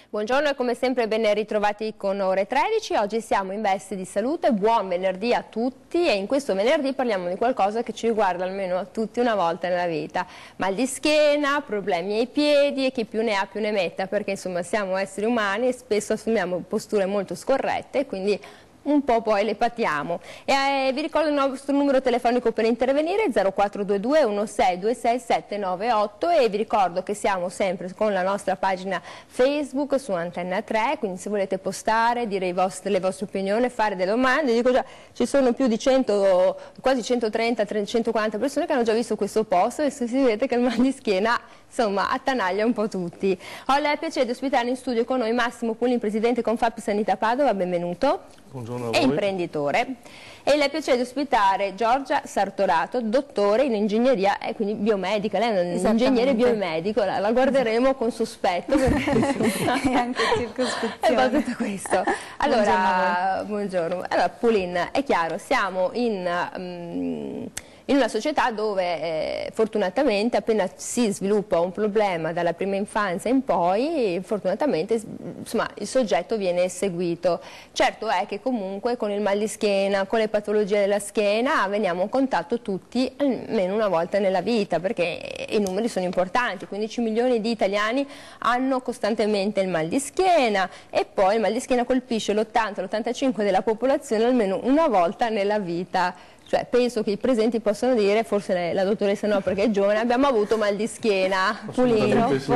Buongiorno e come sempre ben ritrovati con Ore 13. Oggi siamo in veste di salute, buon venerdì a tutti, e in questo venerdì parliamo di qualcosa che ci riguarda almeno a tutti una volta nella vita. Mal di schiena, problemi ai piedi e chi più ne ha più ne metta, perché insomma siamo esseri umani e spesso assumiamo posture molto scorrette e quindi un po' poi le patiamo. Vi ricordo il nostro numero telefonico per intervenire, 0422 1626 798, e vi ricordo che siamo sempre con la nostra pagina Facebook su Antenna 3, quindi se volete postare, dire le vostre opinioni, fare delle domande. Dico già, ci sono più di 100, quasi 130, 140 persone che hanno già visto questo post e si vede che il mal di schiena insomma attanaglia un po' tutti. Ho il piacere di ospitare in studio con noi Massimo Pulin, presidente Confap Sanità Padova, benvenuto. Buongiorno a voi. E imprenditore. E il piacere di ospitare Giorgia Sartorato, dottore in ingegneria e quindi biomedica. Lei è un ingegnere biomedico, la guarderemo con sospetto perché e anche circospezione. È tutto questo. Allora, buongiorno. Allora, Pulin, è chiaro, siamo in una società dove fortunatamente appena si sviluppa un problema dalla prima infanzia in poi, fortunatamente insomma, il soggetto viene seguito. Certo è che comunque con il mal di schiena, con le patologie della schiena veniamo in contatto tutti almeno una volta nella vita, perché i numeri sono importanti, 15 milioni di italiani hanno costantemente il mal di schiena, e poi il mal di schiena colpisce l'80-l'85% della popolazione almeno una volta nella vita. Cioè, penso che i presenti possano dire, forse la dottoressa no perché è giovane, abbiamo avuto mal di schiena. Pulin. Sì.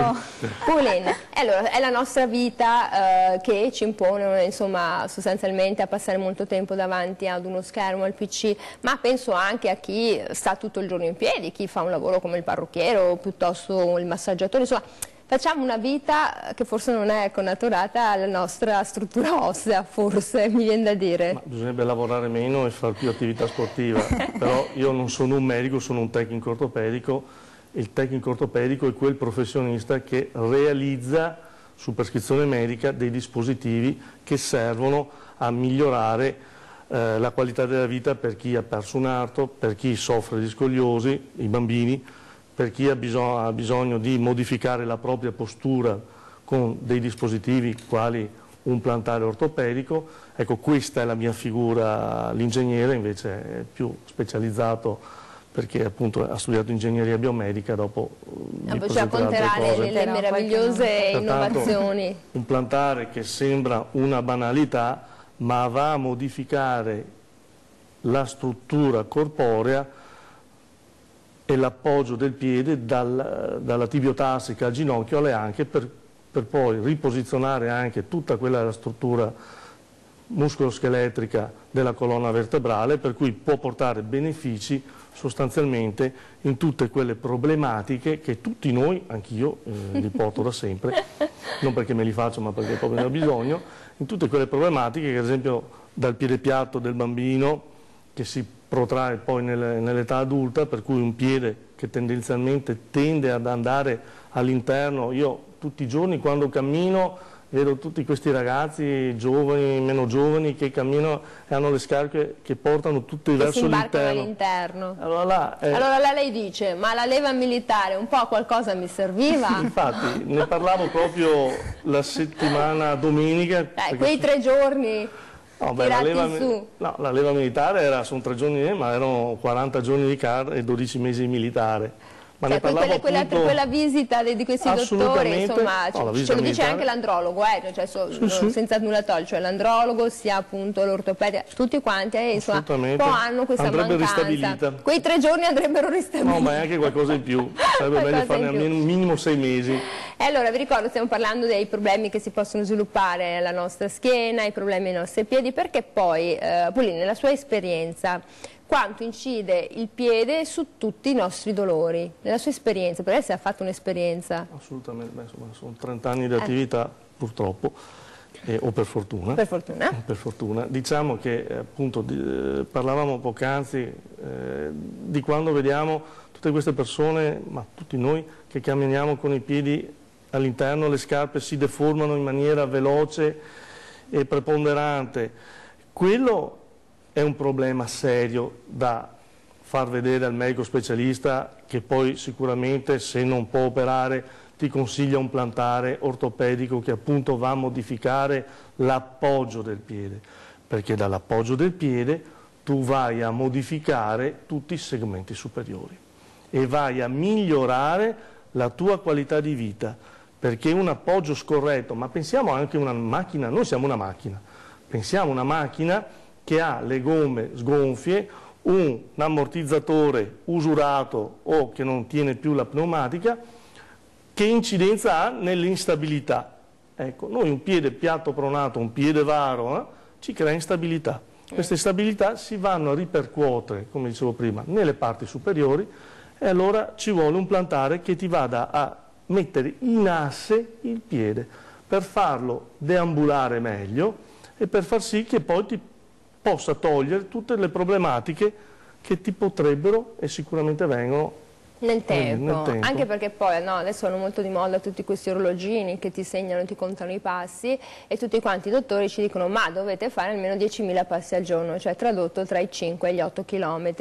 Pulin. Allora, è la nostra vita che ci impone insomma, sostanzialmente a passare molto tempo davanti ad uno schermo, al PC, ma penso anche a chi sta tutto il giorno in piedi, chi fa un lavoro come il parrucchiere o piuttosto il massaggiatore, insomma. Facciamo una vita che forse non è connaturata alla nostra struttura ossea, forse, mi viene da dire. Ma bisognerebbe lavorare meno e fare più attività sportiva, però io non sono un medico, sono un tecnico ortopedico. Il tecnico ortopedico è quel professionista che realizza su prescrizione medica dei dispositivi che servono a migliorare la qualità della vita per chi ha perso un arto, per chi soffre di scoliosi, i bambini, per chi ha bisogno di modificare la propria postura con dei dispositivi quali un plantare ortopedico. Ecco, questa è la mia figura. L'ingegnere invece è più specializzato perché appunto ha studiato ingegneria biomedica, dopo ci racconterà le meravigliose innovazioni. Un plantare che sembra una banalità, ma va a modificare la struttura corporea e l'appoggio del piede dalla tibiotarsica al ginocchio alle anche, per poi riposizionare anche tutta quella struttura muscoloscheletrica della colonna vertebrale, per cui può portare benefici sostanzialmente in tutte quelle problematiche che tutti noi, anch'io li porto da sempre, non perché me li faccio ma perché proprio ne ho bisogno, in tutte quelle problematiche che ad esempio dal piede piatto del bambino che si protrae poi nell'età adulta, per cui un piede che tendenzialmente tende ad andare all'interno. Io tutti i giorni quando cammino vedo tutti questi ragazzi giovani, meno giovani, che camminano e hanno le scarpe che portano tutte verso l'interno. Allora lei dice, ma la leva militare un po' qualcosa mi serviva? Infatti, ne parlavo proprio la settimana domenica. Quei 3 giorni... No, beh, la leva militare sono 3 giorni, ma erano 40 giorni di carta e 12 mesi di militare. Ma cioè, quella visita di questi dottori, insomma, ce lo dice anche l'andrologo, senza nulla togliere, cioè l'andrologo sia appunto l'ortopedia, tutti quanti insomma, un po' hanno questa mancanza. Quei 3 giorni andrebbero ristabiliti. No, ma è anche qualcosa in più, sarebbe meglio farne almeno minimo 6 mesi. E allora vi ricordo, stiamo parlando dei problemi che si possono sviluppare alla nostra schiena, i problemi ai nostri piedi, perché poi, Pulin, nella sua esperienza, quanto incide il piede su tutti i nostri dolori, nella sua esperienza, per lei si è fatto un'esperienza? Assolutamente, insomma, sono 30 anni di attività purtroppo, o per fortuna. Per fortuna. Per fortuna. Diciamo che appunto parlavamo poc'anzi di quando vediamo tutte queste persone, ma tutti noi, che camminiamo con i piedi all'interno le scarpe si deformano in maniera veloce e preponderante. Quello è un problema serio da far vedere al medico specialista, che poi sicuramente, se non può operare, ti consiglia un plantare ortopedico che appunto va a modificare l'appoggio del piede, perché dall'appoggio del piede tu vai a modificare tutti i segmenti superiori e vai a migliorare la tua qualità di vita, perché un appoggio scorretto, ma pensiamo anche a una macchina, noi siamo una macchina, pensiamo a una macchina che ha le gomme sgonfie, un ammortizzatore usurato o che non tiene più la pneumatica, che incidenza ha nell'instabilità? Ecco, noi un piede piatto pronato, un piede varo, ci crea instabilità. Queste instabilità si vanno a ripercuotere, come dicevo prima, nelle parti superiori, e allora ci vuole un plantare che ti vada a mettere in asse il piede per farlo deambulare meglio e per far sì che poi ti possa togliere tutte le problematiche che ti potrebbero e sicuramente vengono nel tempo. Anche perché poi adesso vanno molto di moda tutti questi orologini che ti segnano, ti contano i passi, e tutti quanti i dottori ci dicono ma dovete fare almeno 10.000 passi al giorno, cioè tradotto tra i 5 e gli 8 km.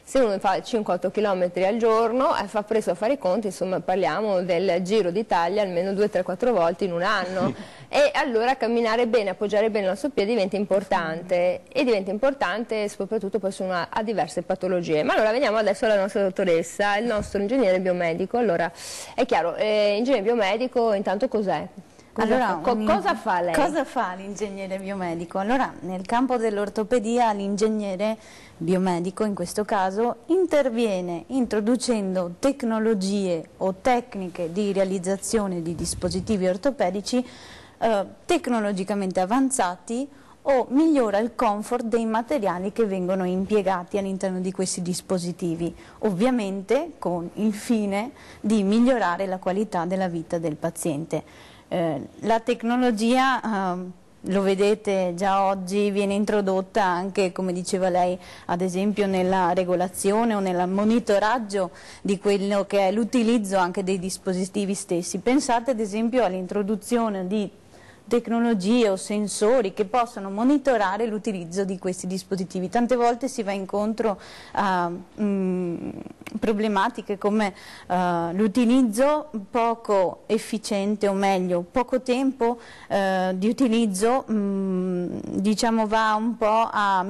Se uno fa 5-8 km al giorno fa presto a fare i conti, insomma parliamo del Giro d'Italia almeno 2-3-4 volte in un anno. Sì. E allora camminare bene, appoggiare bene il nostro piede diventa importante, e diventa importante soprattutto poi se uno ha diverse patologie. Ma allora veniamo adesso alla nostra dottoressa, il nostro ingegnere biomedico. Allora, è chiaro, ingegnere biomedico intanto cos'è? Cosa fa lei? Cosa fa l'ingegnere biomedico? Allora, nel campo dell'ortopedia l'ingegnere biomedico in questo caso interviene introducendo tecnologie o tecniche di realizzazione di dispositivi ortopedici tecnologicamente avanzati, o migliora il comfort dei materiali che vengono impiegati all'interno di questi dispositivi, ovviamente con il fine di migliorare la qualità della vita del paziente. La tecnologia, lo vedete già oggi, viene introdotta anche, come diceva lei, ad esempio nella regolazione o nel monitoraggio di quello che è l'utilizzo anche dei dispositivi stessi. Pensate ad esempio all'introduzione di tecnologie o sensori che possono monitorare l'utilizzo di questi dispositivi. Tante volte si va incontro a problematiche come l'utilizzo poco efficiente, o meglio poco tempo di utilizzo, diciamo va un po' a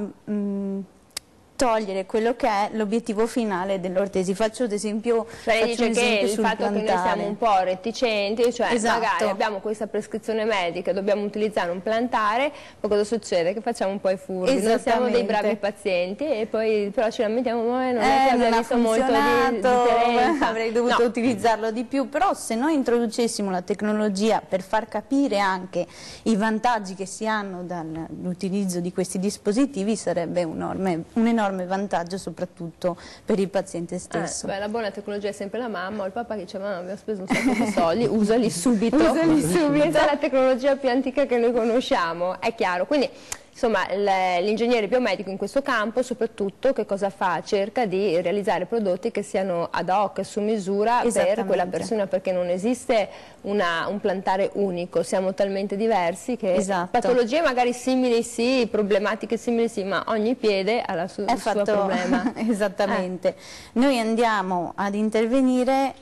togliere quello che è l'obiettivo finale dell'ortesi. Faccio ad esempio, lei dice che il fatto che noi siamo un po' reticenti, cioè esatto, magari abbiamo questa prescrizione medica, dobbiamo utilizzare un plantare, poi cosa succede? Che facciamo un po' i furbi, noi siamo dei bravi pazienti e poi però ci lamentiamo, non è che abbiamo visto molto di differenza. Avrei dovuto utilizzarlo di più, però se noi introducessimo la tecnologia per far capire anche i vantaggi che si hanno dall'utilizzo di questi dispositivi, sarebbe un enorme vantaggio soprattutto per il paziente stesso. La buona tecnologia è sempre la mamma o il papà che dice ma abbiamo speso un sacco di soldi, usali subito. Questa è la tecnologia più antica che noi conosciamo, è chiaro. Quindi insomma l'ingegnere biomedico in questo campo soprattutto che cosa fa? Cerca di realizzare prodotti che siano ad hoc, su misura per quella persona, perché non esiste un plantare unico, siamo talmente diversi che patologie magari simili sì, problematiche simili sì, ma ogni piede ha il suo problema. Esattamente. Noi andiamo ad intervenire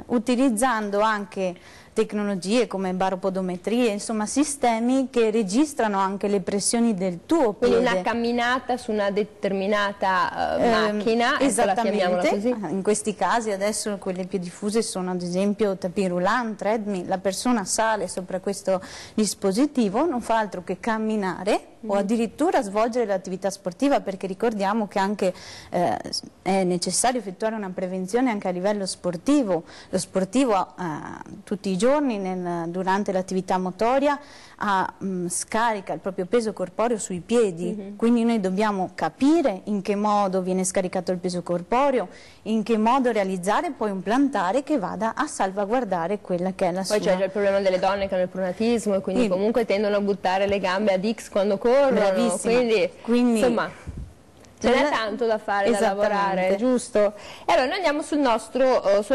utilizzando anche tecnologie come baropodometrie, insomma sistemi che registrano anche le pressioni del tuo piede. Quindi una camminata su una determinata macchina, esattamente, così. In questi casi adesso quelle più diffuse sono ad esempio tapis roulant, treadmill, la persona sale sopra questo dispositivo, non fa altro che camminare o addirittura svolgere l'attività sportiva, perché ricordiamo che anche è necessario effettuare una prevenzione anche a livello sportivo. Lo sportivo tutti i giorni durante l'attività motoria scarica il proprio peso corporeo sui piedi, quindi noi dobbiamo capire in che modo viene scaricato il peso corporeo, in che modo realizzare poi un plantare che vada a salvaguardare quella che è la sua... Poi c'è già il problema delle donne che hanno il pronatismo e quindi comunque tendono a buttare le gambe ad X quando corrono, quindi insomma Ce n'è tanto da fare, da lavorare, giusto? E allora noi andiamo sulla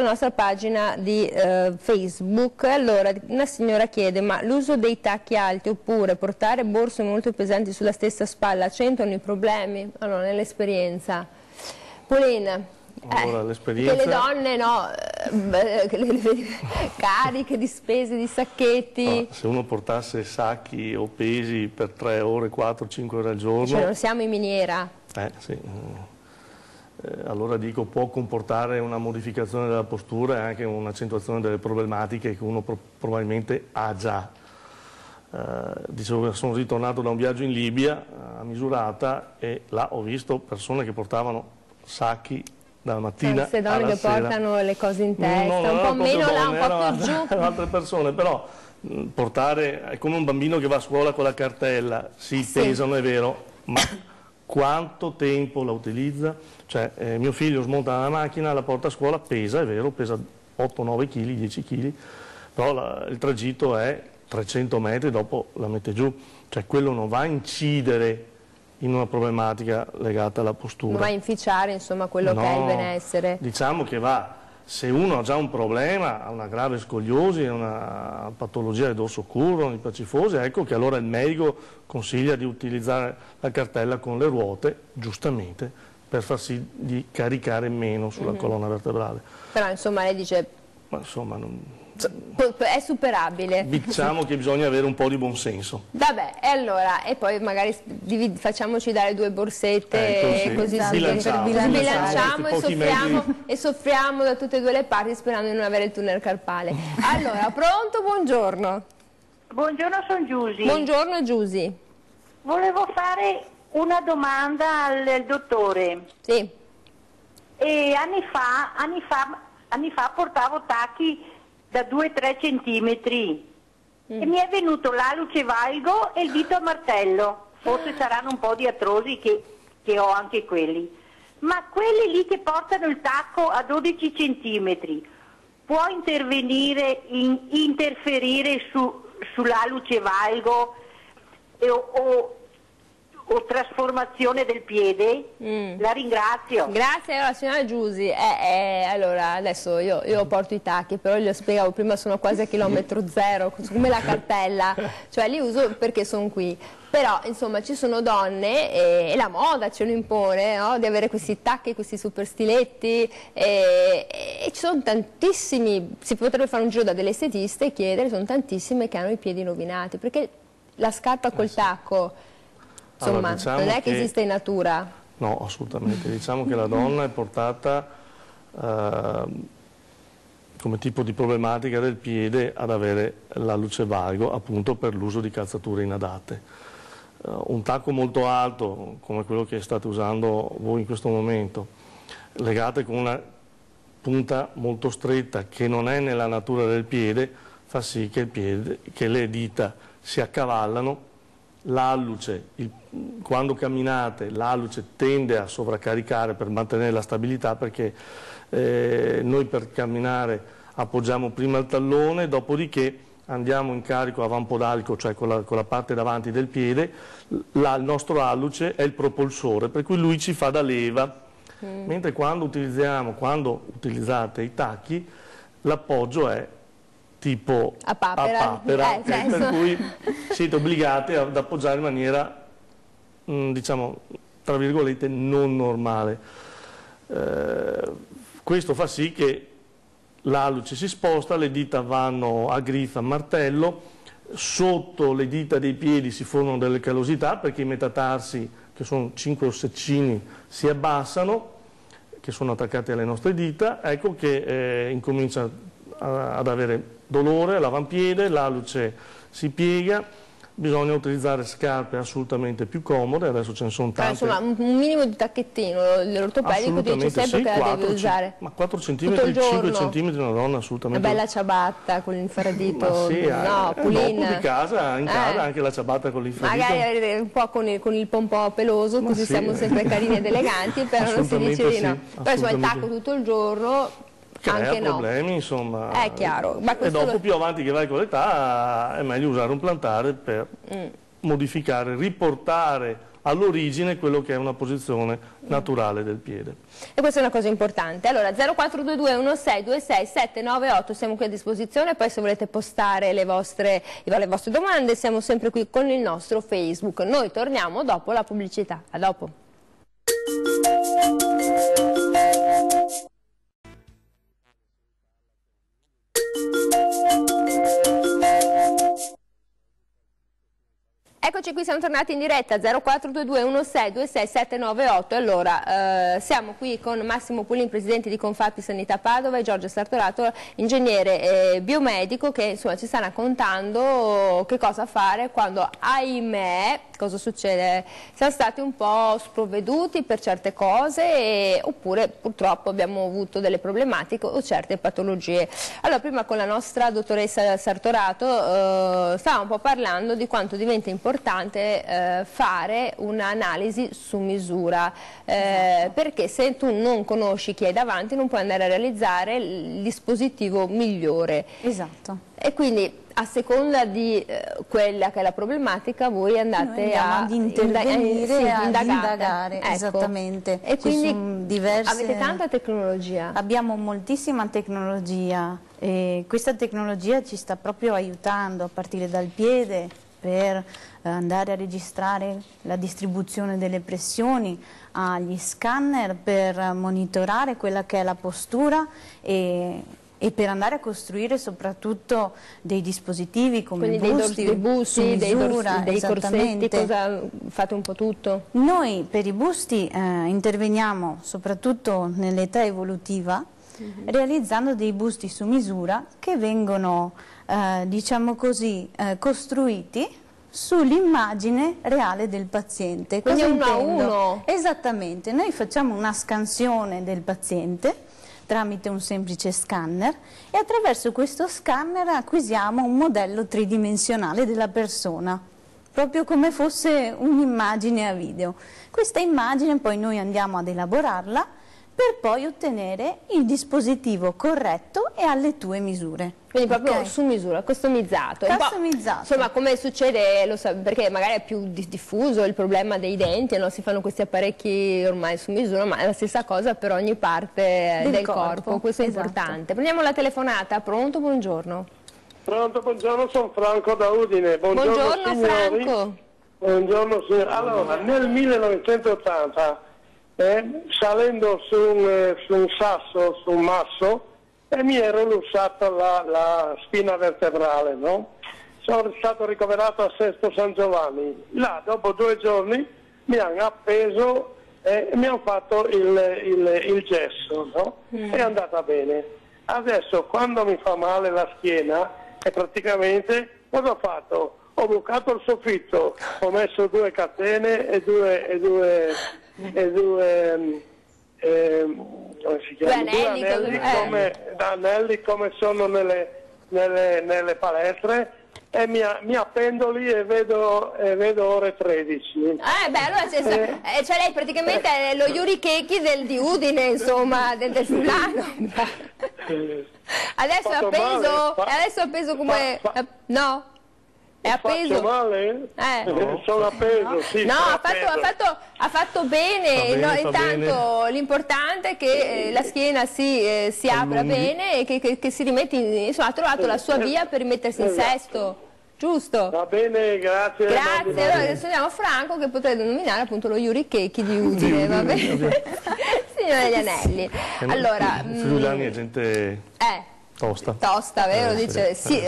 nostra pagina di Facebook. Allora una signora chiede: ma l'uso dei tacchi alti oppure portare borse molto pesanti sulla stessa spalla accentuano i problemi? Allora, nell'esperienza. Polina. Allora, l'esperienza... Che le donne, no, cariche di spese, di sacchetti. No, se uno portasse sacchi o pesi per 3 ore, 4, 5 ore al giorno... Cioè non siamo in miniera. Sì. Allora dico, può comportare una modificazione della postura e anche un'accentuazione delle problematiche che uno probabilmente ha già. Dicevo che sono ritornato da un viaggio in Libia a Misurata e là ho visto persone che portavano sacchi dalla mattina queste donne alla che sera. Portano le cose in testa, no, un po' meno donne, là, un po' più giù. Altre persone, però portare, è come un bambino che va a scuola con la cartella, sì, pesano, è vero, ma quanto tempo la utilizza? Cioè, mio figlio smonta la macchina, la porta a scuola, pesa, è vero, pesa 8-9 kg, 10 kg, però il tragitto è 300 metri, dopo la mette giù, cioè quello non va a incidere in una problematica legata alla postura. Non va a inficiare, insomma, quello che è il benessere. Diciamo che va, se uno ha già un problema, ha una grave scoliosi, una patologia del dorso curvo, un'ipercifosi, ecco che allora il medico consiglia di utilizzare la cartella con le ruote, giustamente, per far sì di caricare meno sulla colonna vertebrale. Però insomma lei dice... Ma insomma è superabile. Diciamo che bisogna avere un po' di buonsenso. Vabbè, e allora, e poi magari facciamoci dare 2 borsette, ecco, sì. così bilanciamo e soffriamo da tutte e 2 le parti sperando di non avere il tunnel carpale. Allora, pronto? Buongiorno. Buongiorno, sono Giusy. Buongiorno Giusy. Volevo fare una domanda al dottore. Sì. E anni fa portavo tacchi da 2-3 centimetri e mi è venuto l'alluce valgo e il dito a martello. Forse saranno un po' di artrosi che ho anche quelli. Ma quelli lì che portano il tacco a 12 centimetri, può interferire sull'alluce valgo o trasformazione del piede? La ringrazio. Grazie. Allora, signora Giusy, allora adesso io porto i tacchi, però glielo spiegavo prima, sono quasi a chilometro zero, come la cartella, cioè li uso perché sono qui. Però insomma ci sono donne e la moda ce lo impone, no? Di avere questi tacchi, questi super stiletti e ci sono tantissimi, si potrebbe fare un giro da delle estetiste e chiedere, sono tantissime che hanno i piedi rovinati, perché la scarpa col tacco... Insomma, allora, diciamo non è che esiste in natura. No, assolutamente. Diciamo che la donna è portata come tipo di problematica del piede ad avere l'alluce valgo, appunto per l'uso di calzature inadatte. Un tacco molto alto, come quello che state usando voi in questo momento, legate con una punta molto stretta che non è nella natura del piede, fa sì che le dita si accavallano. L'alluce, quando camminate, l'alluce tende a sovraccaricare per mantenere la stabilità, perché noi per camminare appoggiamo prima il tallone, dopodiché andiamo in carico avampodaglico, cioè con la parte davanti del piede, il nostro alluce è il propulsore, per cui lui ci fa da leva, mentre quando utilizzate i tacchi, l'appoggio è tipo a papera, per cui siete obbligati ad appoggiare in maniera, diciamo, tra virgolette, non normale. Questo fa sì che l'alluce si sposta, le dita vanno a griffa, a martello, sotto le dita dei piedi si formano delle callosità perché i metatarsi, che sono 5 ossecini, si abbassano, che sono attaccati alle nostre dita, ecco che incomincia ad avere dolore all'avampiede, l'alluce si piega, bisogna utilizzare scarpe assolutamente più comode, adesso ce ne sono tante. Insomma, un minimo di tacchettino, l'ortopedico dice sempre che la deve usare. Ma 4 cm, 5 cm una donna assolutamente. Una bella ciabatta con l'infradito, sì, no, pulina. Dopo di casa, in casa anche la ciabatta con l'infradito. Magari un po' con il pompò peloso, così siamo sempre carini ed eleganti, però non si dice di no. Però insomma il tacco tutto il giorno... Crea problemi, insomma. È chiaro. Ma e dopo più avanti che vai con l'età è meglio usare un plantare per modificare, riportare all'origine quello che è una posizione naturale del piede. E questa è una cosa importante. Allora 0422 1626 798, siamo qui a disposizione, poi se volete postare le vostre domande siamo sempre qui con il nostro Facebook. Noi torniamo dopo la pubblicità. A dopo. Eccoci qui, siamo tornati in diretta 0422 1626 798. Allora, siamo qui con Massimo Pulin, presidente di Confapi Sanità Padova, e Giorgio Sartorato, ingegnere biomedico, che insomma ci sta raccontando che cosa fare quando, ahimè, cosa succede? Siamo stati un po' sprovveduti per certe cose oppure purtroppo abbiamo avuto delle problematiche o certe patologie. Allora, prima con la nostra dottoressa Sartorato stavamo un po' parlando di quanto diventa importante fare un'analisi su misura, perché se tu non conosci chi hai davanti non puoi andare a realizzare il dispositivo migliore. Esatto. E quindi a seconda di quella che è la problematica voi andate ad intervenire e ad indagare, ecco. Esattamente. E quindi avete tanta tecnologia? Abbiamo moltissima tecnologia e questa tecnologia ci sta proprio aiutando a partire dal piede per andare a registrare la distribuzione delle pressioni, agli scanner per monitorare quella che è la postura e per andare a costruire soprattutto dei dispositivi come quindi busti, dei busti, dei corsetti, cosa fate un po' tutto? Noi per i busti interveniamo soprattutto nell'età evolutiva, realizzando dei busti su misura che vengono diciamo così costruiti sull'immagine reale del paziente. Quindi Cosa uno a intendo? uno? Esattamente, noi facciamo una scansione del paziente tramite un semplice scanner e attraverso questo scanner acquisiamo un modello tridimensionale della persona, proprio come fosse un'immagine a video. Questa immagine poi noi andiamo ad elaborarla per poi ottenere il dispositivo corretto e alle tue misure. Quindi proprio su misura, customizzato. Customizzato. Insomma, come succede, lo so, perché magari è più diffuso il problema dei denti, no? Si fanno questi apparecchi ormai su misura, ma è la stessa cosa per ogni parte del corpo. Questo è importante. Prendiamo la telefonata. Pronto? Buongiorno. Pronto, buongiorno, sono Franco da Udine. Buongiorno signori. Franco. Buongiorno signori. Allora, nel 1980, salendo su un sasso, su un masso, e mi ero lussata la spina vertebrale, no? Sono stato ricoverato a Sesto San Giovanni. Là, dopo 2 giorni, mi hanno appeso e mi hanno fatto il gesso, no? È andata bene. Adesso, quando mi fa male la schiena, e praticamente cosa ho fatto? Ho bucato il soffitto, ho messo 2 catene e due come si chiama? Due anelli come sono nelle palestre, e mi appendo lì e vedo ore 13. Beh, allora cioè lei praticamente è lo Yuri Keki di Udine, insomma, del fulano. Adesso è appeso come... No? È appeso? Faccio male? No. Sono appeso, sì. No, ha fatto bene. Intanto l'importante è che la schiena si apra bene e che si rimette insomma, ha trovato la sua via per rimettersi in sesto. Giusto? Va bene, grazie. Grazie. Allora adesso andiamo a Franco, che potrei denominare appunto lo Yuri Keki di Udine, va bene? Signore degli Anelli. Allora, Friulani è gente tosta, vero? Dice sì,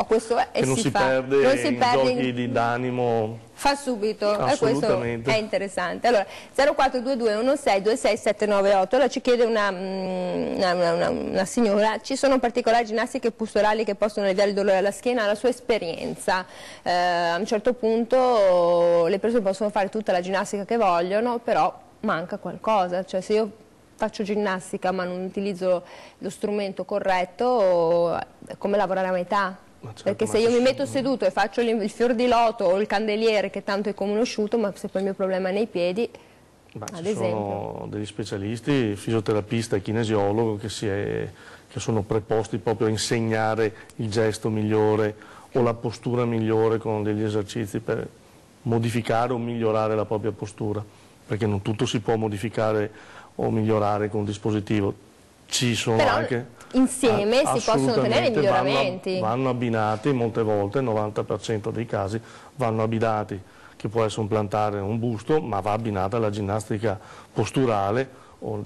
questo è, che non si perde in giochi d'animo. Fa subito, e questo è interessante. Allora, 0422 1626 798, allora ci chiede una signora, ci sono particolari ginnastiche posturali che possono alleviare il dolore alla schiena? La sua esperienza, a un certo punto le persone possono fare tutta la ginnastica che vogliono, però manca qualcosa, cioè se io faccio ginnastica ma non utilizzo lo strumento corretto, è come lavorare a metà. Perché se io mi metto seduto e faccio il fior di loto o il candeliere, che tanto è conosciuto, ma se poi il mio problema è nei piedi, ad esempio. Sono degli specialisti, fisioterapista e kinesiologo, che sono preposti proprio a insegnare il gesto migliore o la postura migliore con degli esercizi per modificare o migliorare la propria postura, perché non tutto si può modificare o migliorare con un dispositivo. Ci sono però anche insieme si possono ottenere miglioramenti. Vanno abbinati, molte volte, il 90% dei casi vanno abbinati, che può essere un plantare o un busto, ma va abbinata alla ginnastica posturale o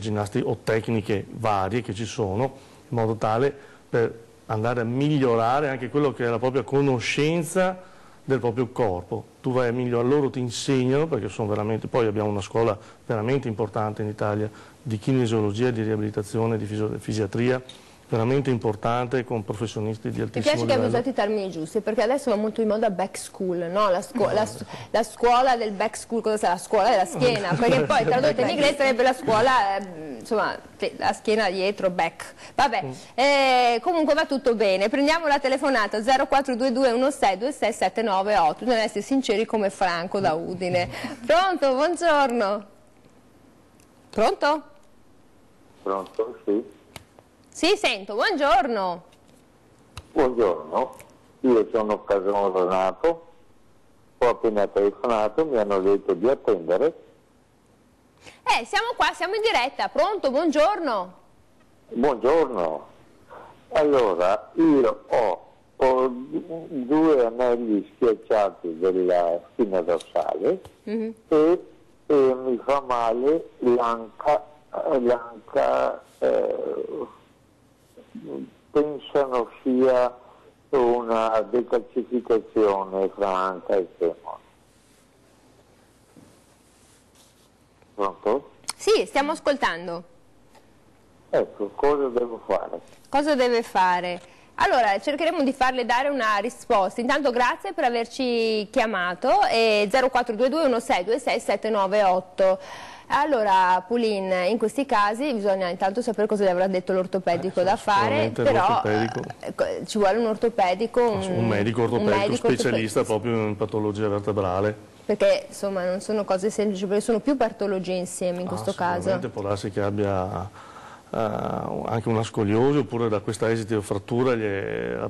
tecniche varie che ci sono, in modo tale per andare a migliorare anche quello che è la propria conoscenza del proprio corpo. Tu vai a migliorare, loro ti insegnano, perché sono veramente, poi abbiamo una scuola veramente importante in Italia di kinesiologia, di riabilitazione, di fisiatria, veramente importante, con professionisti di altissimo livello. Mi piace che abbia usato i termini giusti, perché adesso va molto in moda back school, no? La scuola del back school, cosa sarà? La scuola della schiena, perché poi tradotto in inglese sarebbe la scuola, insomma, la schiena dietro, back. Vabbè, comunque va tutto bene. Prendiamo la telefonata 0422 16 26 798, bisogna essere sinceri come Franco da Udine. Pronto? Buongiorno. Pronto? Pronto? Sì. Sì, sento, buongiorno. Buongiorno, io sono Renato, ho appena telefonato, mi hanno detto di attendere. Siamo qua, siamo in diretta, pronto, buongiorno. Buongiorno, allora io ho 2 anelli schiacciati della spina dorsale e mi fa male l'anca pensano sia una decalcificazione fra anca e femore. Pronto? Sì, stiamo ascoltando. Ecco, cosa devo fare? Cosa deve fare? Allora, cercheremo di farle dare una risposta. Intanto grazie per averci chiamato, 0422 16 26 798. Allora, Pulin, in questi casi bisogna intanto sapere cosa gli avrà detto l'ortopedico da fare, però ci vuole un ortopedico, un medico ortopedico specialista proprio in patologia vertebrale. Perché insomma non sono cose semplici, perché sono più patologie insieme in questo caso. Sicuramente può darsi che abbia anche una scoliosi, oppure da questa esite o frattura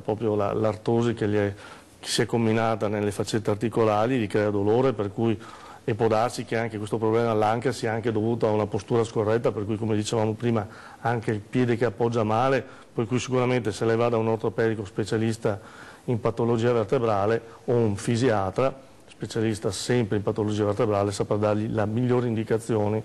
proprio l'artosi che si è combinata nelle faccette articolari, gli crea dolore, per cui e può darsi che anche questo problema all'anca sia anche dovuto a una postura scorretta, per cui, come dicevamo prima, anche il piede che appoggia male, per cui sicuramente se lei va da un ortopedico specialista in patologia vertebrale o un fisiatra specialista sempre in patologia vertebrale saprà dargli la migliore indicazione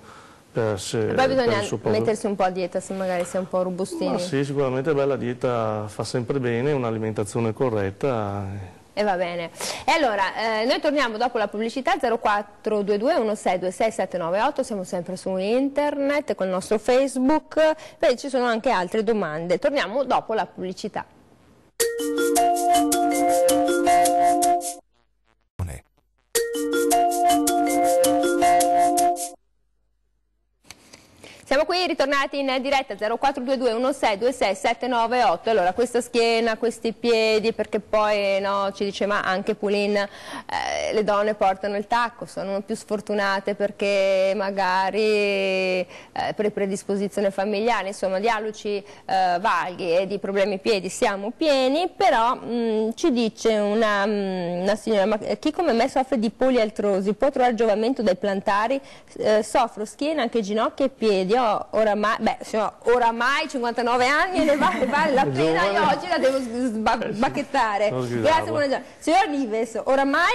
per e poi bisogna mettersi un po' a dieta, se magari si è un po' robustini. Sì, sicuramente la dieta fa sempre bene, un'alimentazione corretta. E va bene. E allora, noi torniamo dopo la pubblicità, 0422 16 26 798, siamo sempre su internet con il nostro Facebook, poi ci sono anche altre domande. Torniamo dopo la pubblicità. Siamo qui ritornati in diretta 0422 16 26 798. Allora, questa schiena, questi piedi, perché poi no, ci dice ma anche Pulin, le donne portano il tacco, sono più sfortunate perché magari per predisposizione familiare, insomma di alluci vaghi e di problemi piedi siamo pieni, però ci dice una signora, ma chi come me soffre di poliartrosi può trovare giovamento dai plantari? Soffro schiena, anche ginocchia e piedi. Oramai 59 anni e ne vale la pena, io oggi la devo sbacchettare. Grazie, buongiorno. Signora Nives, oramai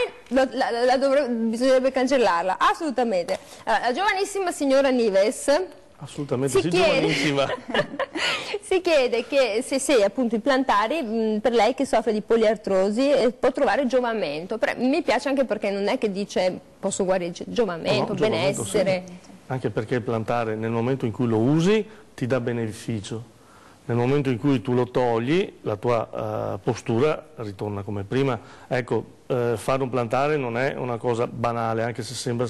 bisognerebbe cancellarla, assolutamente. Allora, la giovanissima signora Nives assolutamente giovanissima. Si chiede che se appunto i plantari, per lei che soffre di poliartrosi, può trovare giovamento. Mi piace anche perché non è che dice posso guarire, giovamento, benessere. Sì. Anche perché il plantare nel momento in cui lo usi ti dà beneficio, nel momento in cui tu lo togli la tua postura ritorna come prima. Ecco, fare un plantare non è una cosa banale, anche se sembra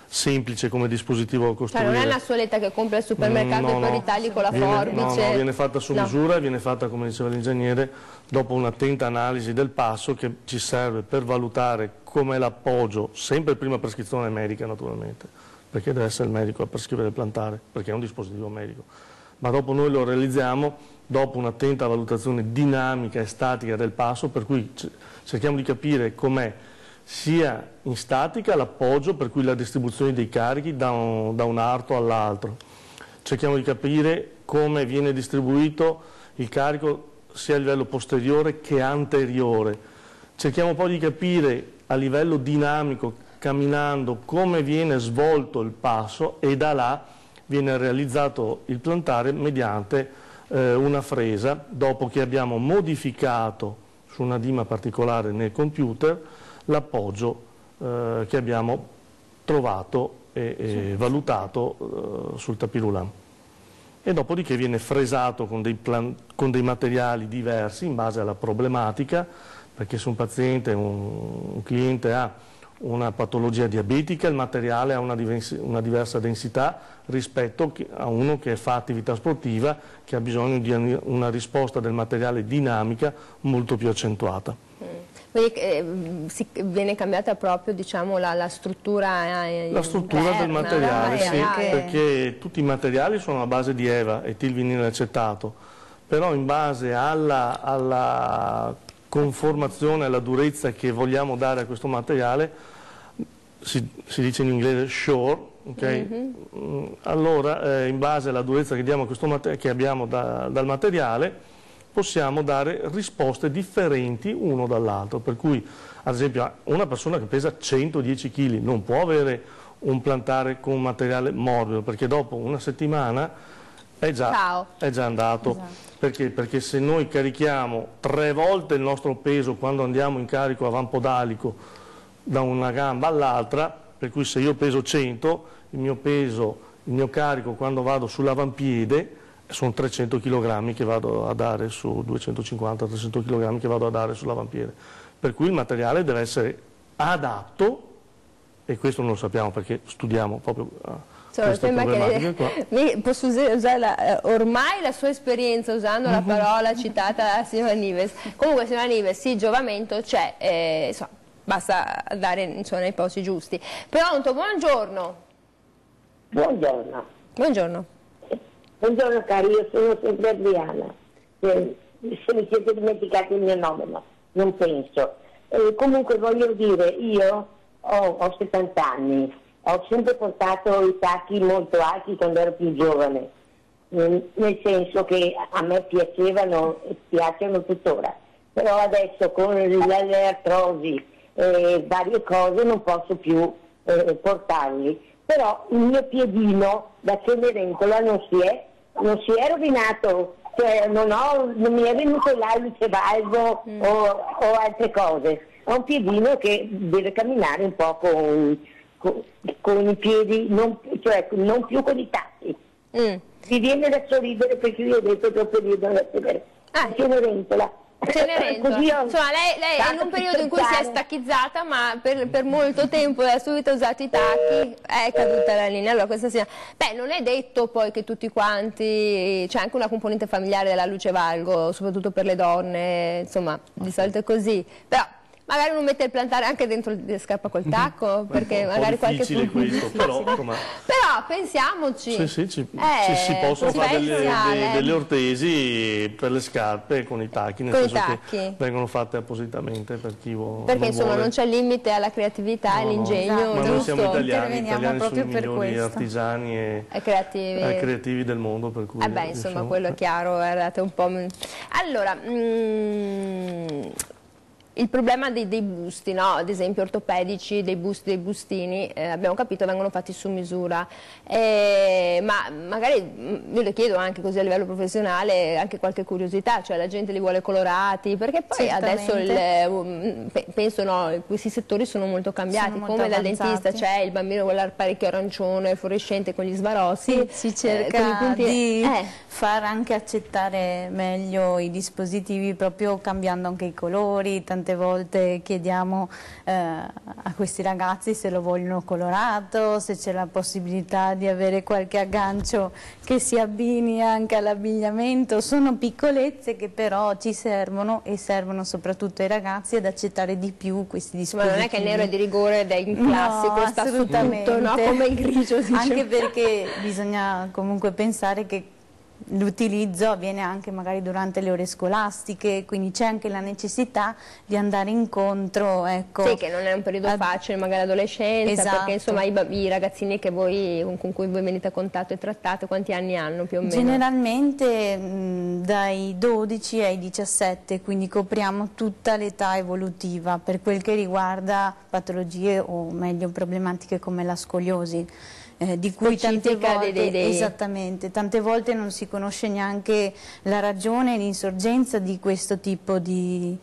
semplice come dispositivo costruire. Cioè non è una soletta che compri al supermercato e poi ritagli con la forbice? No, viene fatta su misura, viene fatta, come diceva l'ingegnere, dopo un'attenta analisi del passo che ci serve per valutare com'è l'appoggio, sempre prima prescrizione medica naturalmente, perché deve essere il medico a prescrivere il plantare, perché è un dispositivo medico, ma dopo noi lo realizziamo dopo un'attenta valutazione dinamica e statica del passo, per cui cerchiamo di capire com'è sia in statica l'appoggio, per cui la distribuzione dei carichi da un arto all'altro. Cerchiamo di capire come viene distribuito il carico sia a livello posteriore che anteriore. Cerchiamo poi di capire a livello dinamico, camminando, come viene svolto il passo, e da là viene realizzato il plantare mediante una fresa, dopo che abbiamo modificato su una dima particolare nel computer l'appoggio che abbiamo trovato e valutato sul tapis roulant. E dopodiché viene fresato con dei materiali diversi in base alla problematica, perché se un paziente, un cliente ha una patologia diabetica, il materiale ha una diversa densità rispetto a uno che fa attività sportiva, che ha bisogno di una risposta del materiale dinamica molto più accentuata. Quindi viene cambiata proprio, diciamo, la struttura La struttura del materiale, sì, perché tutti i materiali sono a base di EVA, etilvinile acetato, però in base alla conformazione, alla durezza che vogliamo dare a questo materiale, si dice in inglese shore, okay? Allora in base alla durezza che diamo a questo che abbiamo dal materiale, possiamo dare risposte differenti uno dall'altro, per cui ad esempio una persona che pesa 110 kg non può avere un plantare con un materiale morbido, perché dopo una settimana è già andato. Esatto. Perché se noi carichiamo 3 volte il nostro peso quando andiamo in carico avampodalico da una gamba all'altra, per cui se io peso 100, il mio carico quando vado sull'avampiede sono 300 kg che vado a dare su 250-300 kg che vado a dare sull'avampiede, per cui il materiale deve essere adatto, e questo non lo sappiamo perché studiamo proprio queste problematiche qua. Posso usare ormai la sua esperienza usando la parola citata dalla signora Nives. Comunque signora Nives, sì, giovamento c'è, insomma, basta andare nei posti giusti. Pronto, buongiorno. Buongiorno. Buongiorno. Buongiorno cari, io sono sempre Adriana. Se mi siete dimenticati il mio nome, no, non penso. Comunque voglio dire, io ho 70 anni, ho sempre portato i tacchi molto alti quando ero più giovane, nel senso che a me piacevano e piacciono tuttora, però adesso con le artrosi e varie cose non posso più portarli, però il mio piedino da Cenerentola non si è rovinato, cioè non mi è venuto l'alluce valgo o altre cose, ho un piedino che deve camminare un po' con i piedi, non più con i tacchi. Mi viene da sorridere perché io ho detto che ho periodo da Cenerentola. Insomma, lei è in un periodo in cui si è stacchizzata, ma per molto tempo ha subito usato i tacchi, è caduta la linea. Allora, questa non è detto poi che tutti quanti, c'è anche una componente familiare della luce valgo, soprattutto per le donne, insomma, di solito è così, però magari non mette il plantare anche dentro le scarpe col tacco, perché magari qualche questo, però pensiamoci. Sì, si possono fare delle ortesi per le scarpe con i tacchi, nel senso che vengono fatte appositamente per chi vuole. Perché insomma non c'è limite alla creatività e all'ingegno. Ma noi siamo italiani sono i migliori artigiani e creativi del mondo, per cui insomma quello è chiaro, guardate un po'. Allora, il problema dei busti, no? Ad esempio ortopedici, dei bustini, abbiamo capito, vengono fatti su misura, ma magari io le chiedo anche così a livello professionale anche qualche curiosità, cioè la gente li vuole colorati, perché poi adesso penso questi settori sono molto cambiati, come dal dentista c'è il bambino con l'apparecchio arancione, fluorescente con gli svarossi. Si cerca di far anche accettare meglio i dispositivi, proprio cambiando anche i colori. Tante volte chiediamo a questi ragazzi se lo vogliono colorato, se c'è la possibilità di avere qualche aggancio che si abbini anche all'abbigliamento. Sono piccolezze che però ci servono e servono soprattutto ai ragazzi ad accettare di più questi dispositivi. Ma non è che il nero è di rigore ed è in classico, sta assolutamente, no? Come il grigio, diciamo. Anche perché bisogna comunque pensare che l'utilizzo avviene anche magari durante le ore scolastiche, quindi c'è anche la necessità di andare incontro, ecco. Sì, che non è un periodo facile, magari l'adolescenza, Esatto. perché insomma i ragazzini con cui voi venite a contatto e trattate, quanti anni hanno più o meno? Generalmente dai 12 ai 17, quindi copriamo tutta l'età evolutiva per quel che riguarda patologie o meglio problematiche come la scoliosi. Di cui tante volte, esattamente, tante volte non si conosce neanche la ragione e l'insorgenza di questo tipo di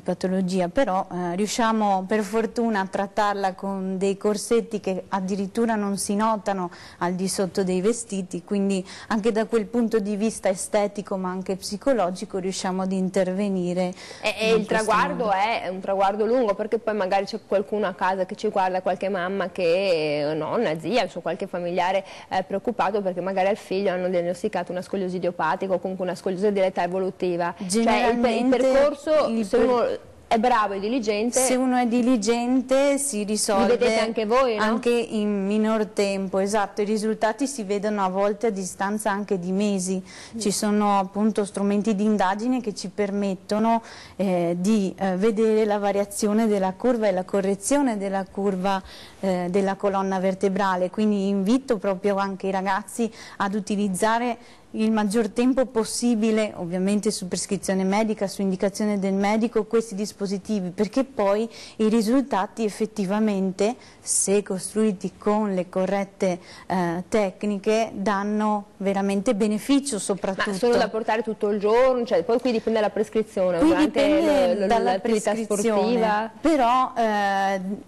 patologia, però riusciamo per fortuna a trattarla con dei corsetti che addirittura non si notano al di sotto dei vestiti, quindi anche da quel punto di vista estetico ma anche psicologico riusciamo ad intervenire. E il traguardo è un traguardo lungo, perché poi magari c'è qualcuno a casa che ci guarda, qualche mamma che nonna, zia, qualche familiare preoccupato perché magari al figlio hanno diagnosticato una sclerosi idiopatica o comunque una sclerosi dell'età evolutiva. Cioè il percorso, se uno è bravo e diligente, se uno è diligente si risolve. Li vedete anche voi, no? Anche in minor tempo, esatto, i risultati si vedono a volte a distanza anche di mesi. Ci sono appunto strumenti di indagine che ci permettono di vedere la variazione della curva e la correzione della curva della colonna vertebrale, quindi invito proprio anche i ragazzi ad utilizzare il maggior tempo possibile, ovviamente su prescrizione medica, su indicazione del medico, questi dispositivi, perché poi i risultati effettivamente, se costruiti con le corrette tecniche, danno veramente beneficio soprattutto. Ma solo da portare tutto il giorno? Cioè, poi qui dipende dalla prescrizione, qui durante dall'attività sportiva? Però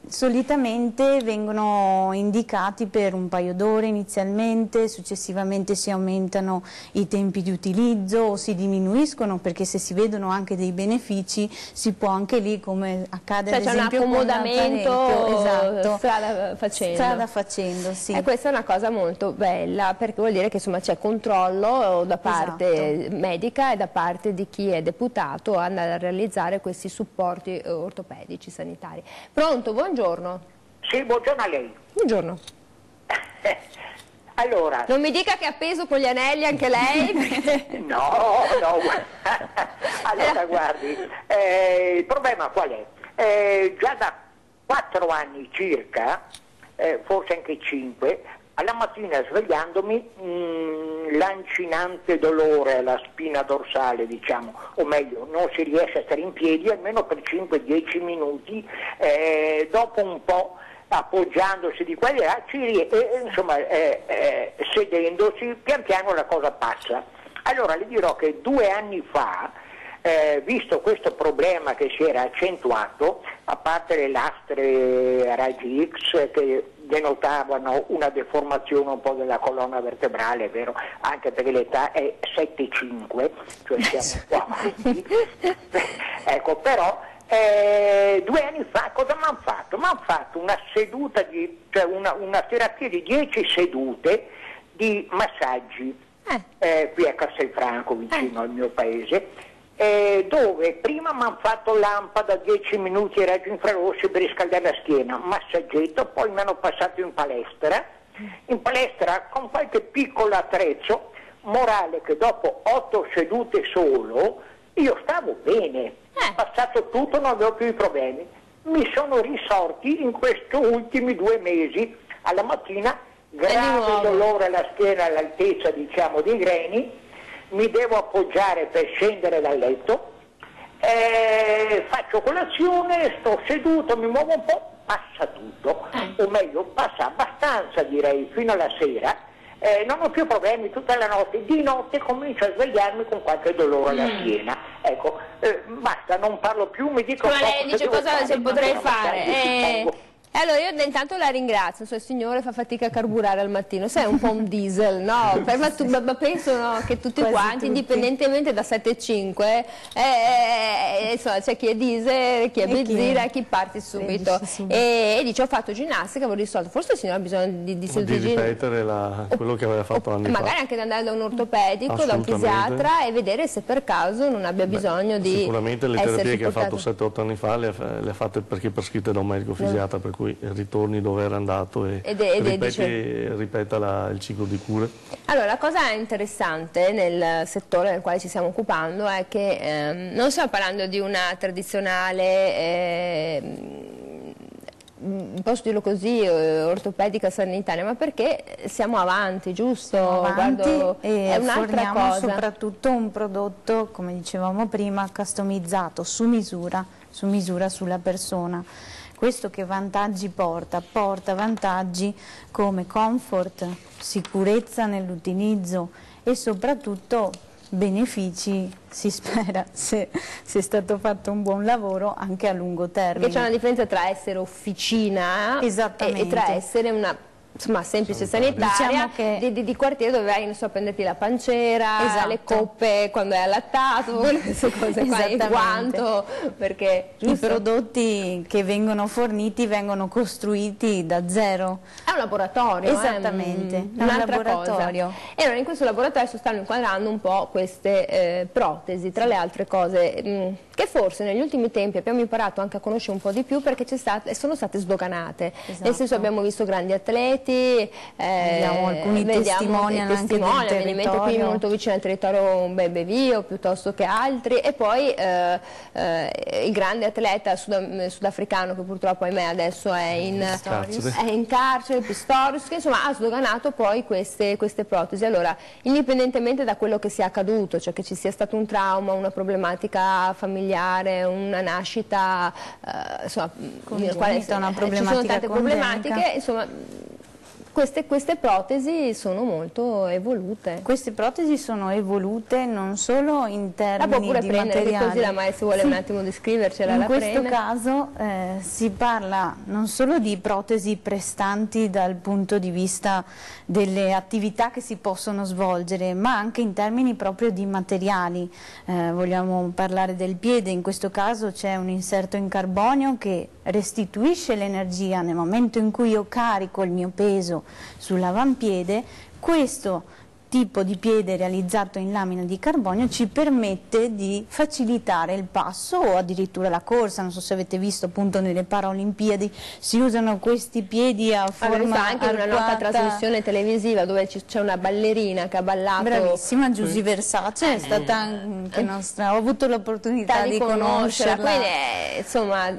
solitamente vengono indicati per un paio d'ore inizialmente, successivamente si aumentano i tempi di utilizzo o si diminuiscono, perché se si vedono anche dei benefici si può anche lì, come accade ad esempio con l'accomodamento, esatto, strada facendo, sì. E questa è una cosa molto bella, perché vuol dire che insomma c'è controllo da parte medica e da parte di chi è deputato a andare a realizzare questi supporti ortopedici sanitari. Pronto, buongiorno. Sì, buongiorno a lei. Buongiorno. Allora, non mi dica che ha appeso con gli anelli anche lei? Perché... no, allora guardi, il problema qual è? Già da 4 anni circa, forse anche 5, alla mattina svegliandomi lancinante dolore alla spina dorsale, diciamo, o meglio, non si riesce a stare in piedi almeno per 5-10 minuti, dopo un po' appoggiandosi di qua e di là, insomma sedendosi, pian piano la cosa passa. Allora le dirò che 2 anni fa, visto questo problema che si era accentuato, a parte le lastre a raggi X che denotavano una deformazione un po' della colonna vertebrale, è vero, anche perché l'età è 7,5, cioè siamo qua avanti. Ecco, però 2 anni fa cosa mi hanno fatto? Mi hanno fatto una seduta, cioè una terapia di 10 sedute di massaggi qui a Castelfranco, vicino al mio paese, dove prima mi hanno fatto lampada 10 minuti ai raggi infrarossi per riscaldare la schiena, massaggetto, poi mi hanno passato in palestra con qualche piccolo attrezzo, morale che dopo 8 sedute solo io stavo bene. Passato tutto, non avevo più i problemi. Mi sono risorti in questi ultimi 2 mesi. Alla mattina grave dolore alla schiena all'altezza, diciamo, dei greni, mi devo appoggiare per scendere dal letto, faccio colazione, sto seduto, mi muovo un po', passa tutto, o meglio passa abbastanza, direi, fino alla sera. Non ho più problemi tutta la notte, di notte comincio a svegliarmi con qualche dolore alla schiena. Ecco, basta, non parlo più, mi dico... Ma lei dice cosa potrei fare? Allora io intanto la ringrazio, il suo signore fa fatica a carburare al mattino, sai, è un po' un diesel, no? Ma penso che tutti quanti, indipendentemente da 7,5, insomma c'è chi è diesel, chi è benzina, chi parte subito. E dice ho fatto ginnastica, avevo risolto, forse il signore ha bisogno di ripetere quello che aveva fatto anni fa. Magari anche di andare da un ortopedico, da un fisiatra e vedere se per caso non abbia bisogno di sicuramente le terapie che ha fatto 7-8 anni fa le ha fatte perché prescritte da un medico fisiatra, per cui poi ritorni dove era andato e ripeta il ciclo di cure. Allora, la cosa interessante nel settore del quale ci stiamo occupando è che non stiamo parlando di una tradizionale posso dirlo così, ortopedica sanitaria, ma perché siamo avanti, giusto? Siamo avanti. È un'altra cosa. Soprattutto un prodotto, come dicevamo prima, customizzato, su misura sulla persona. Questo che vantaggi porta? Porta vantaggi come comfort, sicurezza nell'utilizzo e soprattutto benefici, si spera, se è stato fatto un buon lavoro, anche a lungo termine. Perché c'è una differenza tra essere officina e tra essere una semplice sanitaria, diciamo di quartiere dove vai, non so, a prenderti la pancera, le coppe quando è allattato, queste cose qua, il guanto, perché i prodotti che vengono forniti vengono costruiti da zero. È un laboratorio, esattamente, un'altra cosa. E allora in questo laboratorio si stanno inquadrando un po' queste protesi, tra le altre cose, che forse negli ultimi tempi abbiamo imparato anche a conoscere un po' di più, perché sono state sdoganate. Nel senso, abbiamo visto grandi atleti, vediamo alcuni testimoni anche del territorio, qui molto vicino al territorio un Bebevio piuttosto che altri, e poi il grande atleta sudafricano che purtroppo ahimè adesso è in carcere, Pistorius, che insomma ha sdoganato poi queste protesi. Allora, indipendentemente da quello che sia accaduto, cioè che ci sia stato un trauma, una problematica familiare, una nascita, insomma, nel quale ci sono tante problematiche, insomma, queste protesi sono molto evolute. Queste protesi sono evolute non solo in termini di materiali. Così la maestra vuole un attimo descrivercela. In questo caso si parla non solo di protesi prestanti dal punto di vista delle attività che si possono svolgere, ma anche in termini proprio di materiali. Vogliamo parlare del piede, in questo caso c'è un inserto in carbonio che restituisce l'energia nel momento in cui io carico il mio peso sull'avampiede. Questo tipo di piede realizzato in lamina di carbonio ci permette di facilitare il passo o addirittura la corsa. Non so se avete visto, appunto, nelle Paralimpiadi si usano questi piedi a forma anche arcuata. Una nota trasmissione televisiva dove c'è una ballerina che ha ballato. Bravissima, Giusy Versace, è stata anche nostra, ho avuto l'opportunità di conoscerla. Quindi insomma,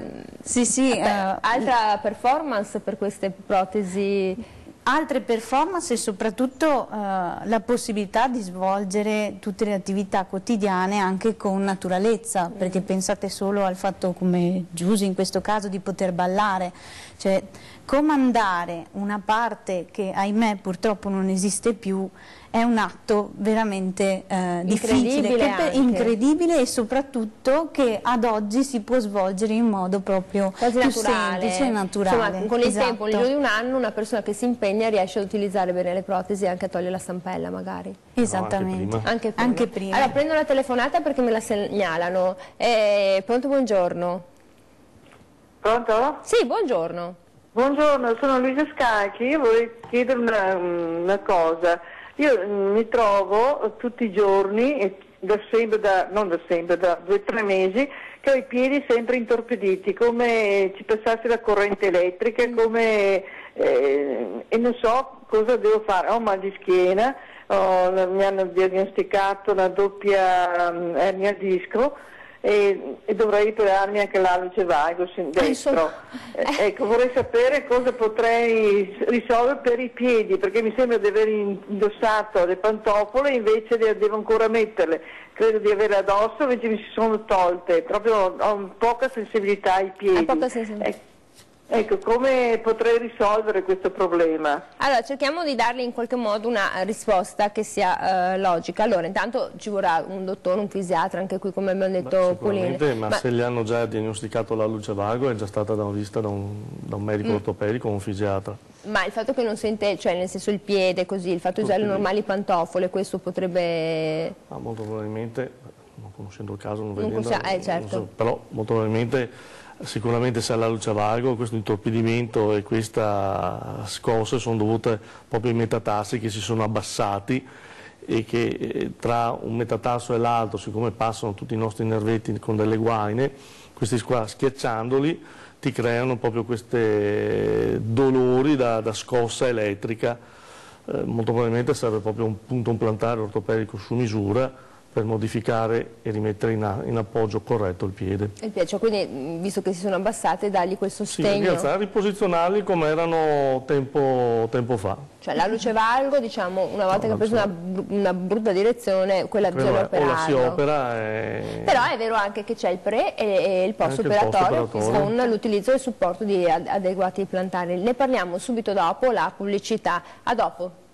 altra performance per queste protesi. Altre performance e soprattutto la possibilità di svolgere tutte le attività quotidiane anche con naturalezza, perché pensate solo al fatto, come Giusy in questo caso, di poter ballare, cioè comandare una parte che ahimè purtroppo non esiste più è un atto veramente difficile, incredibile, e soprattutto che ad oggi si può svolgere in modo proprio quasi più naturale. Semplice e naturale. Insomma, con il tempo, nel giro di un anno, una persona che si impegna riesce ad utilizzare bene le protesi e anche a togliere la stampella magari. Esattamente. No, anche prima. Allora prendo la telefonata perché me la segnalano. Pronto, buongiorno. Pronto? Sì, buongiorno. Buongiorno, sono Luisa Scacchi. Io vorrei chiedere una cosa. Io mi trovo tutti i giorni, da 2 o 3 mesi, che ho i piedi sempre intorpiditi, come ci passasse la corrente elettrica, come e non so cosa devo fare. Ho mal di schiena, mi hanno diagnosticato una doppia ernia disco e dovrei operarmi anche l'alluce valgo destro. Ecco, vorrei sapere cosa potrei risolvere per i piedi, perché mi sembra di aver indossato le pantofole, invece devo ancora metterle. Credo di averle addosso, invece mi si sono tolte, proprio ho poca sensibilità ai piedi. Ecco, come potrei risolvere questo problema? Allora, cerchiamo di darle in qualche modo una risposta che sia logica. Allora, intanto ci vorrà un dottore, un fisiatra, anche qui come abbiamo detto Pauline. Ma se gli hanno già diagnosticato la luce vago è già stata vista da un medico ortopedico o un fisiatra. Ma il fatto che non sente, cioè nel senso il piede così, il fatto di usare le normali pantofole, questo potrebbe... molto probabilmente, non conoscendo il caso, non vedendo, certo. non so, però molto probabilmente... Sicuramente se alla luce vago questo intorpidimento e questa scossa sono dovute proprio ai metatarsi che si sono abbassati e che tra un metatarso e l'altro, siccome passano tutti i nostri nervetti con delle guaine, questi qua schiacciandoli ti creano proprio questi dolori da scossa elettrica. Molto probabilmente serve proprio un plantare ortopedico su misura per modificare e rimettere in appoggio corretto il piede. Cioè, quindi, visto che si sono abbassate, dargli quel sostegno. Sì, rialzare, riposizionarli come erano tempo fa. Cioè la luce valgo, diciamo, una volta che ha preso una brutta direzione, quella bisogna operarlo. O la si opera Però è vero anche che c'è il pre e il post operatorio con l'utilizzo e il supporto di adeguati plantari. Ne parliamo subito dopo la pubblicità. A dopo.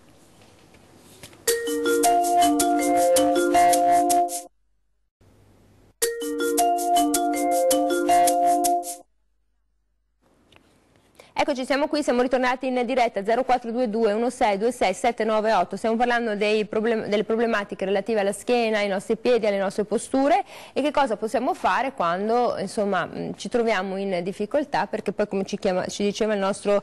Eccoci, siamo qui, siamo ritornati in diretta 0422 1626 798, stiamo parlando delle problematiche relative alla schiena, ai nostri piedi, alle nostre posture e che cosa possiamo fare quando insomma ci troviamo in difficoltà, perché poi come ci diceva il nostro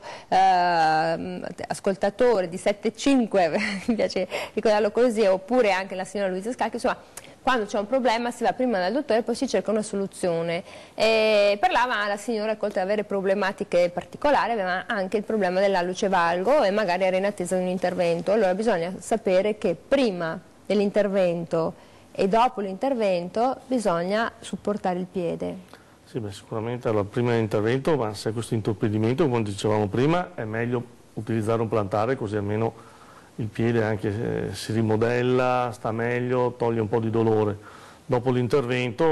ascoltatore di 75, mi piace ricordarlo così, oppure anche la signora Luisa Scacchi, insomma quando c'è un problema si va prima dal dottore e poi si cerca una soluzione. Parlava la signora che oltre ad avere problematiche particolari aveva anche il problema della luce valgo e magari era in attesa di un intervento. Allora bisogna sapere che prima dell'intervento e dopo l'intervento bisogna supportare il piede. Sì, sicuramente prima dell'intervento, ma se questo intorpidimento, come dicevamo prima, è meglio utilizzare un plantare, così almeno il piede anche si rimodella, sta meglio, toglie un po' di dolore. Dopo l'intervento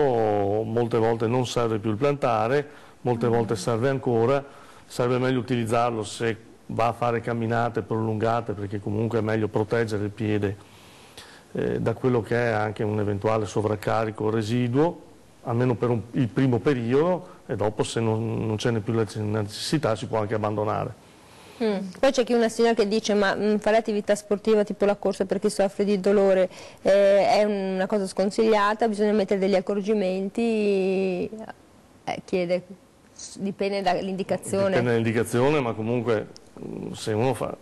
molte volte non serve più il plantare, molte volte serve ancora, serve meglio utilizzarlo se va a fare camminate prolungate, perché comunque è meglio proteggere il piede da quello che è anche un eventuale sovraccarico residuo, almeno per il primo periodo, e dopo se non ce n'è più la necessità si può anche abbandonare. Poi c'è chi una signora che dice ma fare attività sportiva tipo la corsa per chi soffre di dolore è una cosa sconsigliata, bisogna mettere degli accorgimenti, chiede, dipende dall'indicazione. Dipende dall'indicazione, ma comunque se uno fa,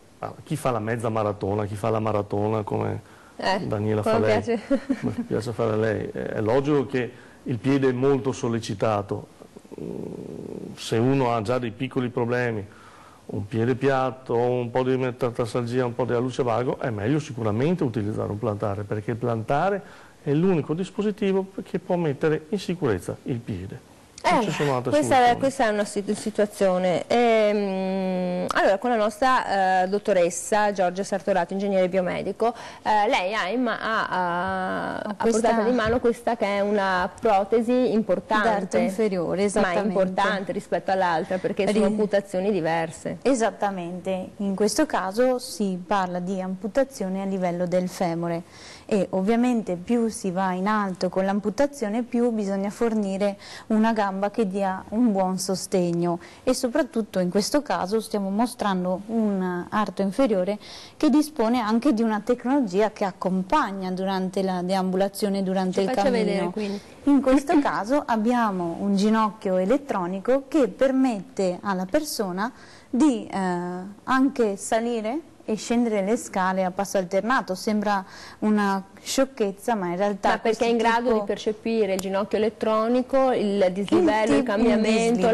chi fa la mezza maratona, chi fa la maratona come Daniela fa lei, piace fare lei, è logico che il piede è molto sollecitato, se uno ha già dei piccoli problemi, un piede piatto, un po' di metatarsalgia, un po' di luce valgo, è meglio sicuramente utilizzare un plantare, perché il plantare è l'unico dispositivo che può mettere in sicurezza il piede. Questa è una situazione. Allora, con la nostra dottoressa Giorgia Sartorato, ingegnere biomedico, lei ha portato di mano questa che è una protesi importante, d'arto inferiore, esattamente, ma importante rispetto all'altra perché sono amputazioni diverse. Esattamente, in questo caso si parla di amputazione a livello del femore e ovviamente più si va in alto con l'amputazione più bisogna fornire una gamba che dia un buon sostegno e soprattutto in questo caso stiamo mostrando un arto inferiore che dispone anche di una tecnologia che accompagna durante la deambulazione, durante il cammino. Vedere, quindi. In questo caso abbiamo un ginocchio elettronico che permette alla persona di anche salire e scendere le scale a passo alternato. Sembra una sciocchezza, ma in realtà... Ma perché è in grado di percepire il ginocchio elettronico, il dislivello, il cambiamento,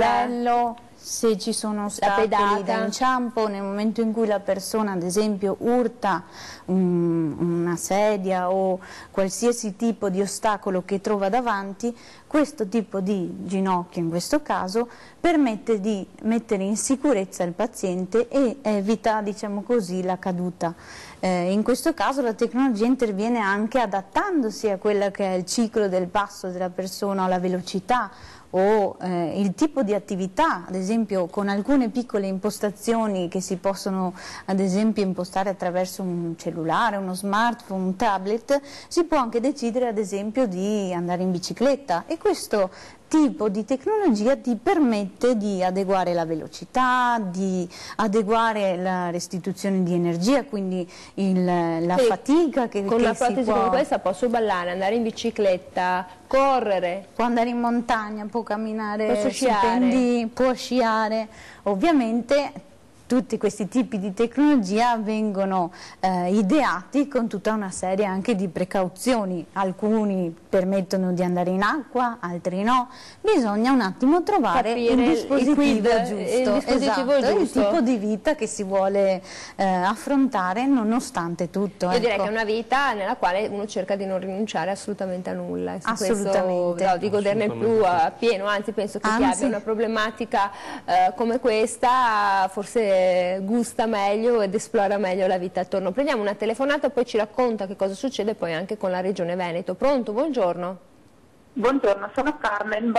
se ci sono ostacoli da inciampo, nel momento in cui la persona ad esempio urta una sedia o qualsiasi tipo di ostacolo che trova davanti, questo tipo di ginocchio in questo caso permette di mettere in sicurezza il paziente e evita, diciamo così, la caduta. In questo caso la tecnologia interviene anche adattandosi a quello che è il ciclo del passo della persona, alla velocità o il tipo di attività, ad esempio con alcune piccole impostazioni che si possono ad esempio impostare attraverso un cellulare, uno smartphone, un tablet, si può anche decidere ad esempio di andare in bicicletta e questo tipo di tecnologia ti permette di adeguare la velocità, di adeguare la restituzione di energia, quindi la fatica che con una protesi come questa posso ballare, andare in bicicletta, correre, può andare in montagna, può camminare, posso sciare, può sciare, ovviamente tutti questi tipi di tecnologia vengono ideati con tutta una serie anche di precauzioni. Alcuni permettono di andare in acqua, altri no. Bisogna un attimo trovare il dispositivo giusto, il tipo di vita che si vuole affrontare nonostante tutto. Io direi che è una vita nella quale uno cerca di non rinunciare assolutamente a nulla. Assolutamente. Questo, di goderne il più appieno, anzi penso che chi abbia una problematica come questa forse gusta meglio ed esplora meglio la vita attorno. Prendiamo una telefonata e poi ci racconta che cosa succede poi anche con la Regione Veneto. Pronto? Buongiorno. Buongiorno, sono Carmen,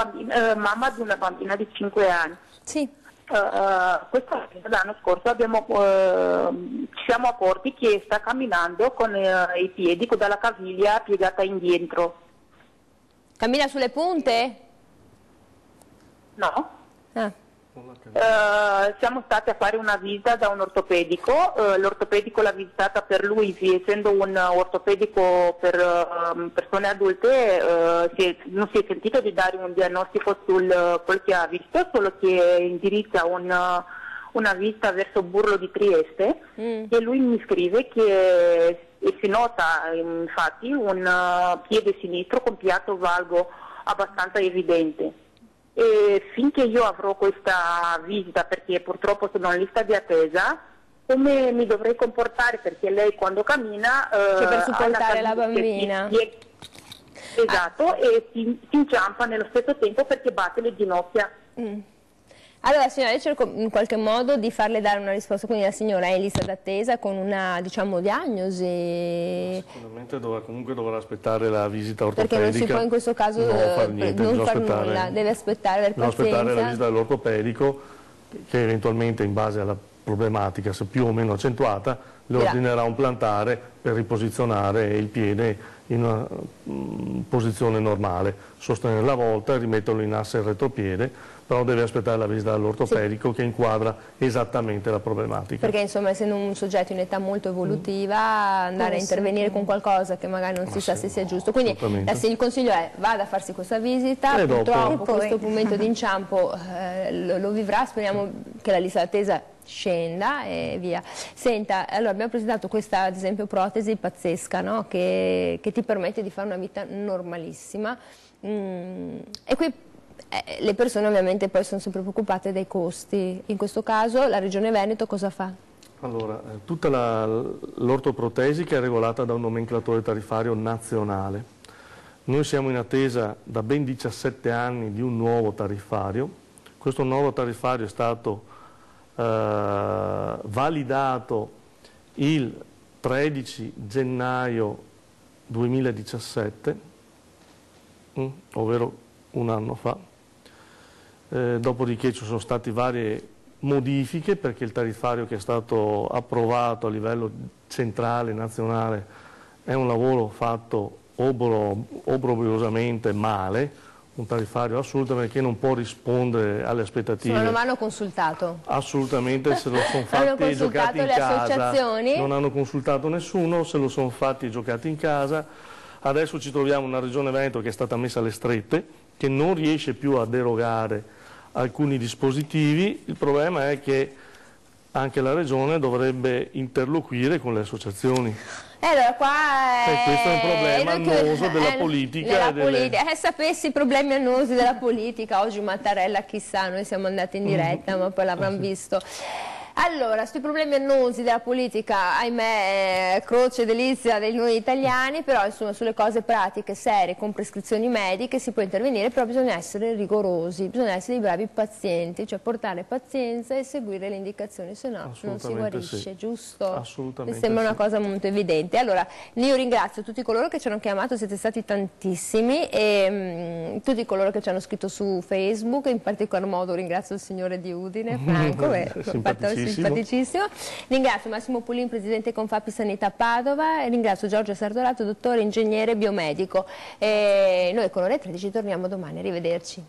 mamma di una bambina di 5 anni. Sì. L'anno scorso ci siamo accorti che sta camminando con i piedi dalla caviglia piegata indietro. Cammina sulle punte? No. Siamo stati a fare una visita da un ortopedico, l'ortopedico l'ha visitata per lui, essendo un ortopedico per persone adulte, non si è sentito di dare un diagnostico sul quel che ha visto, solo che indirizza una visita verso Burlo di Trieste e lui mi scrive che si nota infatti un piede sinistro con piatto valgo abbastanza evidente. E finché io avrò questa visita, perché purtroppo sono in lista di attesa, come mi dovrei comportare? Perché lei quando cammina per supportare la bambina. Esatto, e si inciampa nello stesso tempo perché batte le ginocchia. Allora signora, io cerco in qualche modo di farle dare una risposta, quindi la signora è in lista d'attesa con una, diciamo, diagnosi. Sicuramente comunque dovrà aspettare la visita ortopedica. Perché non si può in questo caso non far nulla, deve aspettare la visita dell'ortopedico che eventualmente in base alla problematica, se più o meno accentuata, le ordinerà un plantare per riposizionare il piede in una posizione normale, sostenere la volta e rimetterlo in asse retropiede, però deve aspettare la visita dall'ortopedico che inquadra esattamente la problematica. Perché insomma, essendo un soggetto in età molto evolutiva, andare a intervenire con qualcosa che magari non si sa se sia giusto. Quindi il consiglio è vada a farsi questa visita, e purtroppo questo momento di inciampo lo vivrà, speriamo che la lista d'attesa scenda e via. Senta, allora abbiamo presentato questa ad esempio protesi pazzesca, no? che ti permette di fare una vita normalissima e qui le persone ovviamente poi sono sempre preoccupate dei costi. In questo caso la Regione Veneto cosa fa? Allora, tutta l'ortoprotesica è regolata da un nomenclatore tariffario nazionale. Noi siamo in attesa da ben 17 anni di un nuovo tariffario. Questo nuovo tariffario è stato validato il 13 gennaio 2017, ovvero un anno fa. Dopodiché ci sono state varie modifiche perché il tariffario che è stato approvato a livello centrale, nazionale, è un lavoro fatto obbrobriosamente male, un tariffario assolutamente che non può rispondere alle aspettative. Non hanno consultato? Assolutamente, se lo sono fatti e giocati in casa. Non hanno consultato nessuno, se lo sono fatti e giocati in casa. Adesso ci troviamo una Regione Veneto che è stata messa alle strette, che non riesce più a derogare alcuni dispositivi. Il problema è che anche la Regione dovrebbe interloquire con le associazioni. Allora qua questo è un problema annoso della politica. Sapessi i problemi annosi della politica, oggi Mattarella chissà, noi siamo andati in diretta ma poi l'avranno visto. Allora, sui problemi annosi della politica, ahimè, croce e delizia dei noi italiani, però insomma sulle cose pratiche, serie, con prescrizioni mediche si può intervenire, però bisogna essere rigorosi, bisogna essere dei bravi pazienti, cioè portare pazienza e seguire le indicazioni, se no non si guarisce, giusto? Assolutamente. Mi sembra una cosa molto evidente. Allora, io ringrazio tutti coloro che ci hanno chiamato, siete stati tantissimi, e tutti coloro che ci hanno scritto su Facebook, in particolar modo ringrazio il signore di Udine, Franco, simpaticissimo. Ringrazio Massimo Pulin, presidente Confapi Sanità Padova, e ringrazio Giorgio Sardorato, dottore ingegnere biomedico. Noi con Ore 13 torniamo domani, arrivederci.